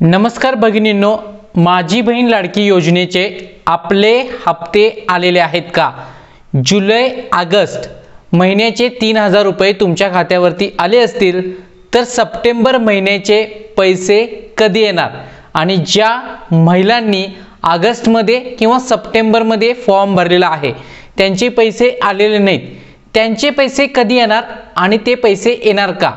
नमस्कार भगिनींनो, माझी बहीण लाडकी योजनेचे आपले हप्ते आलेले आहेत का? जुलै ऑगस्ट महिन्याचे 3000 रुपये तुमच्या खात्यावरती आले असतील तर सप्टेंबर महिन्याचे पैसे कधी येणार? आणि ज्या महिलांनी ऑगस्ट मध्ये किंवा सप्टेंबर मध्ये फॉर्म भरलेला आहे त्यांचे पैसे आलेले नाहीत, त्यांचे पैसे कधी येणार आणि ते पैसे येणार का,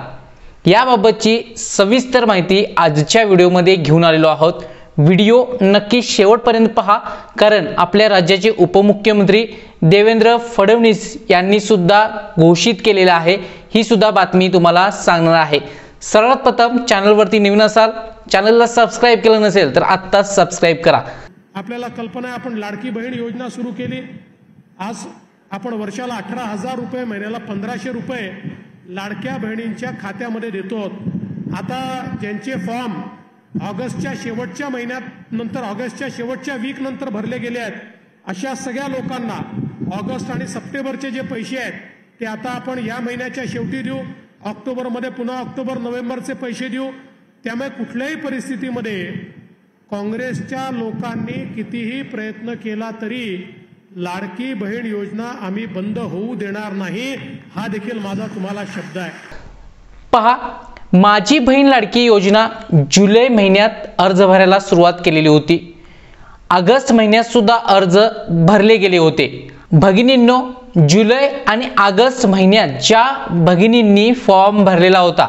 याबाबतची सविस्तर माहिती आजच्या व्हिडिओमध्ये घेऊन आलेलो आहोत। व्हिडिओ नक्की शेवटपर्यंत पहा, कारण आपल्या राज्याचे उपमुख्यमंत्री देवेंद्र फडणवीस यांनी सुद्धा घोषित केलेला आहे, ही सुद्धा बातमी तुम्हाला सांगणार आहे। सर्वात प्रथम चॅनलवरती नवीन असाल, चॅनलला सबस्क्राइब केलं नसेल तर आत्ताच सबस्क्राइब करा। आपल्याला कल्पना आहे, आपण लाडकी बहीण योजना सुरू केली। आज आपण वर्षाला 18,000 रुपये, महिन्याला 1500 रुपये लाडक्या बहिणींच्या खात्यामध्ये देतो। आता ज्यांचे फॉर्म ऑगस्टच्या शेवटच्या महिन्यात नंतर ऑगस्टच्या शेवटच्या वीक नंतर भरले गेले आहेत, अशा सगळ्या लोकांना ऑगस्ट आणि सप्टेंबरचे जे पैसे आहेत ते आता आपण या महिन्याच्या शेवटी देऊ, ऑक्टोबरमध्ये पुन्हा ऑक्टोबर नोव्हेंबरचे पैसे देऊ। त्यामुळे कुठल्याही परिस्थितीमध्ये काँग्रेसच्या लोकांनी कितीही प्रयत्न केला तरी लाडकी बहीण योजना आम्ही बंद होऊ देणार नाही, हा देखील माझा तुम्हाला शब्द आहे। पहा, माझी बहीण लाडकी योजना जुलै महिन्यात अर्ज भरायला सुरुवात केलेली होती, ऑगस्ट महिन्यात सुद्धा अर्ज भरले गेले होते। भगिनींनो, जुलै आणि ऑगस्ट महिन्यात ज्या भगिनींनी फॉर्म भरलेला होता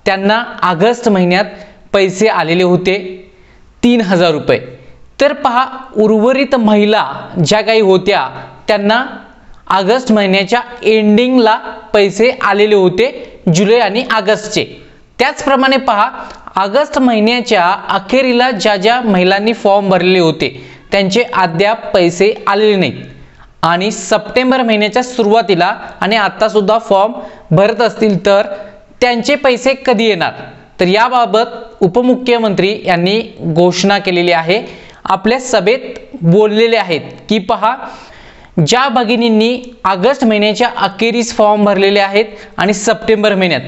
त्यांना ऑगस्ट महिन्यात पैसे आलेले होते 3000 रुपये। तर पहा, उर्वरित महिला ज्या काही होत्या त्यांना ऑगस्ट महिन्याच्या एंडिंगला पैसे आलेले होते, जुलै आणि ऑगस्टचे। त्याचप्रमाणे पहा, ऑगस्ट महिन्याच्या अखेरीला ज्या महिलांनी फॉर्म भरलेले होते त्यांचे अद्याप पैसे आलेले नाहीत, आणि सप्टेंबर महिन्याच्या सुरुवातीला आणि आता सुद्धा फॉर्म भरत असतील तर त्यांचे पैसे कधी येणार, तर याबाबत उपमुख्यमंत्री यांनी घोषणा केलेली आहे, आपल्या सभेत बोललेले आहेत की पहा, ज्या भगिनींनी ऑगस्ट महिन्याच्या अखेरीस फॉर्म भरलेले आहेत आणि सप्टेंबर महिन्यात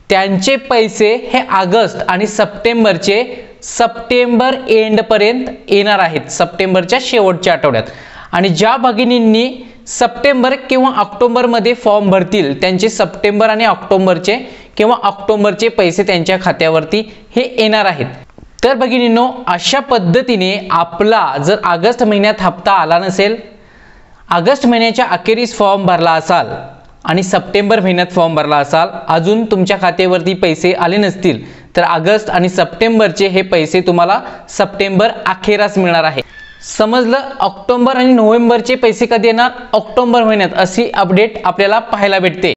त्यांचे पैसे हे ऑगस्ट आणि सप्टेंबरचे सप्टेंबर एंड पर्यंत येणार आहेत, सप्टेंबरच्या शेवटच्या आठवड्यात। आणि ज्या भगिनींनी सप्टेंबर किंवा ऑक्टोबर मध्ये फॉर्म भरतील त्यांचे सप्टेंबर आणि ऑक्टोबरचे किंवा ऑक्टोबरचे पैसे त्यांच्या खात्यावरती हे येणार आहेत। तर भगिनींनो, अशा पद्धतीने आपला जर ऑगस्ट महिन्यात हप्ता आला नसेल, ऑगस्ट महिन्याच्या अखेरीस फॉर्म भरला असाल आणि सप्टेंबर महिन्यात फॉर्म भरला असाल, अजून तुमच्या खात्यावरती पैसे आले नसतील तर ऑगस्ट आणि सप्टेंबरचे हे पैसे तुम्हाला सप्टेंबर अखेरास मिळणार आहे। समजलं? ऑक्टोबर आणि नोव्हेंबरचे पैसे कधी येणार? ऑक्टोबर महिन्यात, अशी अपडेट आपल्याला पाहायला भेटते।